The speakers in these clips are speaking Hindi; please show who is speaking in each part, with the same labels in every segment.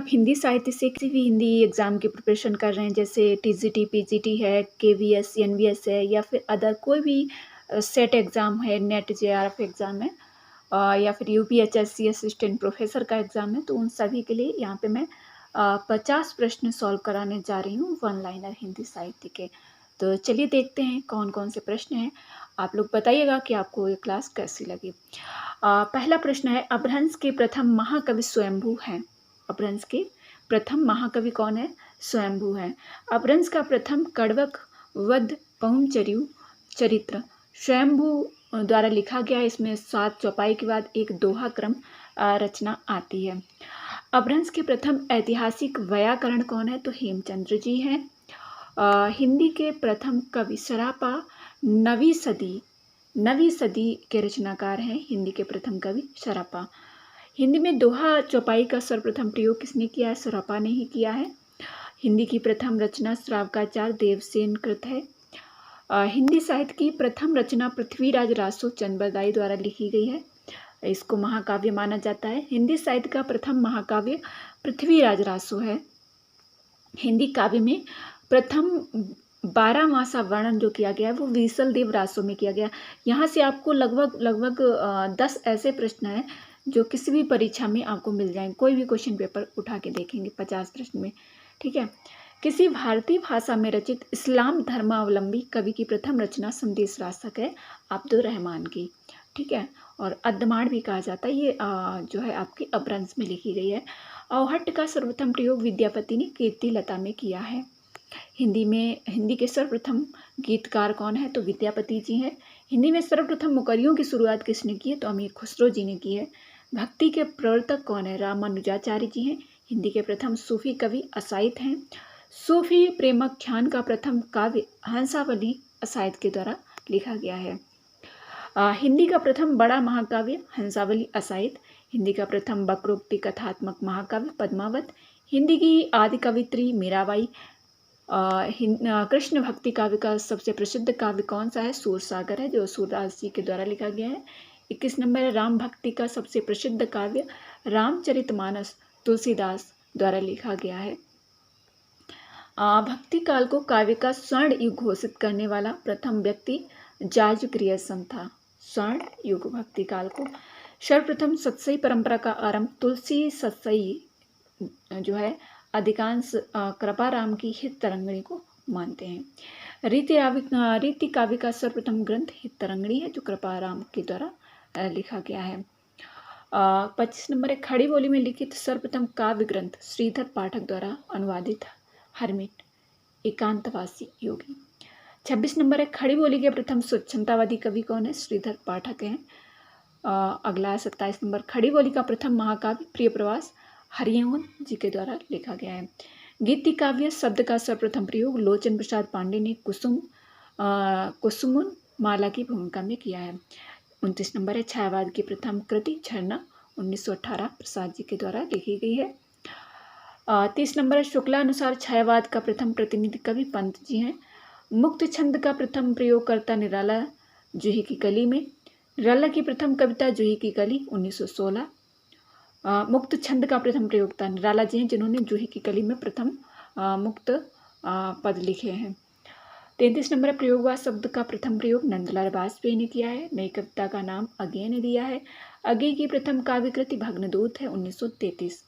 Speaker 1: आप हिंदी साहित्य से किसी भी हिंदी एग्ज़ाम की प्रिपरेशन कर रहे हैं, जैसे टीजीटी, पीजीटी है, केवीएस, एनवीएस है, या फिर अदर कोई भी सेट एग्ज़ाम है, नेट जेआरएफ एग्ज़ाम है, या फिर यूपीएचएससी असिस्टेंट प्रोफेसर का एग्ज़ाम है, तो उन सभी के लिए यहाँ पे मैं 50 प्रश्न सॉल्व कराने जा रही हूँ वन लाइनर हिंदी साहित्य के। तो चलिए देखते हैं कौन कौन से प्रश्न हैं। आप लोग बताइएगा कि आपको ये क्लास कैसी लगी। पहला प्रश्न है, अपभ्रंश के प्रथम महाकवि स्वयंभू हैं। अपभ्रंश के प्रथम महाकवि कौन है? स्वयंभू है। अपभ्रंश का प्रथम कड़वक वध पहुंचर्यु चरित्र स्वयंभू द्वारा लिखा गया है। इसमें 7 चौपाई के बाद एक दोहा क्रम रचना आती है। अपभ्रंश के प्रथम ऐतिहासिक व्याकरण कौन है? तो हेमचंद्र जी हैं। हिंदी के प्रथम कवि सरापा नवीं सदी के रचनाकार हैं। हिंदी के प्रथम कवि सरापा। हिंदी में दोहा चौपाई का सर्वप्रथम प्रयोग किसने किया है? सरापा ने ही किया है। हिंदी की प्रथम रचना श्रावकाचार्य देवसेन कृत है। हिंदी साहित्य की प्रथम रचना पृथ्वीराज रासो चंद्रबरदाई द्वारा लिखी गई है। इसको महाकाव्य माना जाता है। हिंदी साहित्य का प्रथम महाकाव्य पृथ्वीराज रासो है। हिंदी काव्य में प्रथम 12 मासा वर्णन जो किया गया है वो विसल देव रासो में किया गया। यहाँ से आपको लगभग 10 ऐसे प्रश्न हैं जो किसी भी परीक्षा में आपको मिल जाएंगे। कोई भी क्वेश्चन पेपर उठा के देखेंगे 50 प्रश्न में, ठीक है। किसी भारतीय भाषा में रचित इस्लाम धर्मावलंबी कवि की प्रथम रचना संदेश रासक है अब्दुल रहमान की, ठीक है। और अद्दमाण भी कहा जाता है। ये जो है आपकी अपभ्रंश में लिखी गई है। अवहट्ट का सर्वप्रथम प्रयोग विद्यापति ने कीर्ति लता में किया है। हिंदी के सर्वप्रथम गीतकार कौन है? तो विद्यापति जी हैं। हिंदी में सर्वप्रथम मुकरियों की शुरुआत किसने की है? तो अमीर खुसरो जी ने की है। भक्ति के प्रवर्तक कौन है? रामानुजाचार्य जी हैं। हिंदी के प्रथम सूफी कवि असाइद हैं। सूफी प्रेमाख्यान का प्रथम काव्य हंसावली असाइद के द्वारा लिखा गया है। हिंदी का प्रथम बड़ा महाकाव्य हंसावली असाइद। हिंदी का प्रथम वक्रोक्ति कथात्मक महाकाव्य पद्मावत। हिंदी की आदि कवित्री मीराबाई। कृष्ण भक्ति काव्य का सबसे प्रसिद्ध काव्य कौन सा है? सूरसागर है, जो सूरदास जी के द्वारा लिखा गया है। 21 नंबर है, राम भक्ति का सबसे प्रसिद्ध काव्य रामचरितमानस तुलसीदास द्वारा लिखा गया है। भक्ति काल को काव्य का स्वर्ण युग घोषित करने वाला प्रथम व्यक्ति जॉर्ज ग्रियर्सन था। स्वर्ण युग भक्ति काल को। सर्वप्रथम सतसई परंपरा का आरंभ तुलसी सतसई जो है अधिकांश कृपाराम की हित तरंगिणी को मानते हैं। रीति काव्य का सर्वप्रथम ग्रंथ हित तरंगिणी है, जो कृपाराम के द्वारा लिखा गया है। 25 नंबर है, खड़ी बोली में लिखित सर्वप्रथम काव्य ग्रंथ श्रीधर पाठक द्वारा अनुवादित हरमिट एकांतवासी योगी। 26 नंबर है, खड़ी बोली के प्रथम स्वच्छंदतावादी कवि कौन है? श्रीधर पाठक हैं। अगला 27 नंबर, खड़ी बोली का प्रथम महाकाव्य प्रिय प्रवास हरिओं जी के द्वारा लिखा गया है। गीति काव्य शब्द का सर्वप्रथम प्रयोग लोचन प्रसाद पांडे ने कुसुम माला की भूमिका में किया है। 29 नंबर है, छायावाद की प्रथम कृति झरना 1918 प्रसाद जी के द्वारा लिखी गई है। 30 नंबर है, शुक्लानुसार छायावाद का प्रथम प्रतिनिधि कवि पंत जी हैं। मुक्त छंद का प्रथम प्रयोगकर्ता निराला जूही की कली में। निराला की प्रथम कविता जूही की कली 1916। मुक्त छंद का प्रथम प्रयोगता निराला जी हैं, जिन्होंने जूही की कली में प्रथम मुक्त पद लिखे हैं। 33 नंबर प्रयोगवाद शब्द का प्रथम प्रयोग नंदलाल वाजपेयी ने किया है। नई कविता का नाम अज्ञेय ने दिया है। अज्ञेय की प्रथम काव्य कृति भग्नदूत है 1933।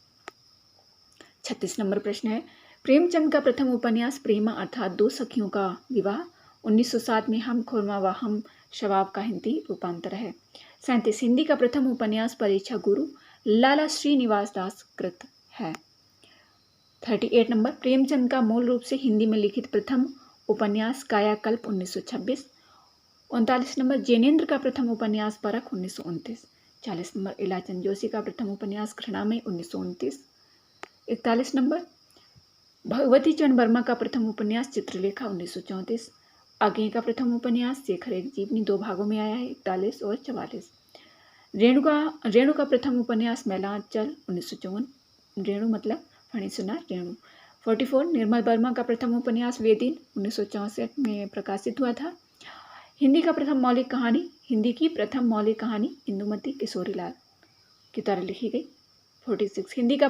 Speaker 1: 36 नंबर प्रश्न है, प्रेमचंद का प्रथम उपन्यास प्रेमा अर्थात दो सखियों का विवाह 1907 में हम खुरमा व हम शबाब का हिंदी रूपांतर है। 37 हिंदी का प्रथम उपन्यास परीक्षा गुरु लाला श्रीनिवास दास कृत है। 38 नंबर, प्रेमचंद का मूल रूप से हिंदी में लिखित प्रथम उपन्यास कायाकल्प 1926। 39 नंबर, जैनेन्द्र का प्रथम उपन्यास परख 1929। 40 नंबर, इलाचंद जोशी का प्रथम उपन्यास घृणामय 1929। 41 नंबर, भगवती चरण वर्मा का प्रथम उपन्यास चित्रलेखा 1934। अज्ञेय का प्रथम उपन्यास शेखर एक जीवनी 2 भागों में आया है 41 और 44। रेणु का प्रथम उपन्यास मैलांचल 1954। रेणु मतलब फणीसुना रेणु। 44 निर्मल वर्मा का प्रथम उपन्यास वेदिन 1964 में प्रकाशित हुआ था। हिंदी की प्रथम मौलिक कहानी इंदुमती किशोरीलाल की द्वारा लिखी गई। 46 हिंदी की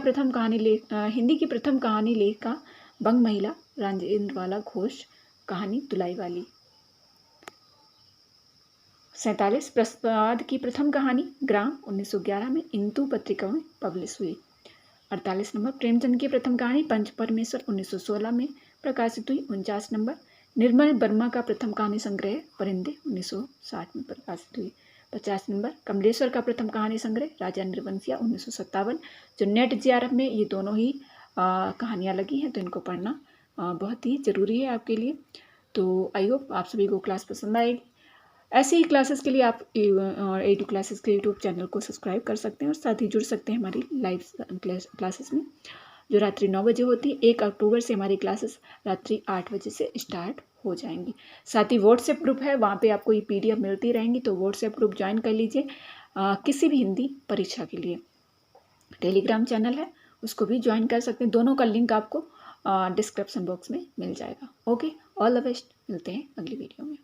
Speaker 1: प्रथम कहानी लेखिका बंग महिला राजेंद्रवाला घोष, कहानी दुलाई वाली। 47 प्रसाद की प्रथम कहानी ग्राम 1911 में इंदु पत्रिका में पब्लिश हुई। 48 नंबर प्रेमचंद की प्रथम कहानी पंच परमेश्वर 1916 में प्रकाशित हुई। 49 नंबर निर्मल वर्मा का प्रथम कहानी संग्रह परिंदे 1960 में प्रकाशित हुई। 50 नंबर कमलेश्वर का प्रथम कहानी संग्रह राजा निर्वंशिया 1957, जो नेट JRF में ये दोनों ही कहानियाँ लगी हैं, तो इनको पढ़ना बहुत ही ज़रूरी है आपके लिए। तो आई होप आप सभी को क्लास पसंद आएगी। ऐसे ही क्लासेस के लिए आप A2 क्लासेस के यूट्यूब चैनल को सब्सक्राइब कर सकते हैं और साथ ही जुड़ सकते हैं हमारी लाइव क्लासेस में, जो रात्रि 9 बजे होती है। 1 अक्टूबर से हमारी क्लासेस रात्रि 8 बजे से स्टार्ट हो जाएंगी। साथ ही व्हाट्सएप ग्रुप है, वहाँ पे आपको ये PDF मिलती रहेंगी, तो व्हाट्सएप ग्रुप ज्वाइन कर लीजिए किसी भी हिंदी परीक्षा के लिए। टेलीग्राम चैनल है, उसको भी ज्वाइन कर सकते हैं। दोनों का लिंक आपको डिस्क्रिप्शन बॉक्स में मिल जाएगा। ओके, ऑल द बेस्ट, मिलते हैं अगली वीडियो में।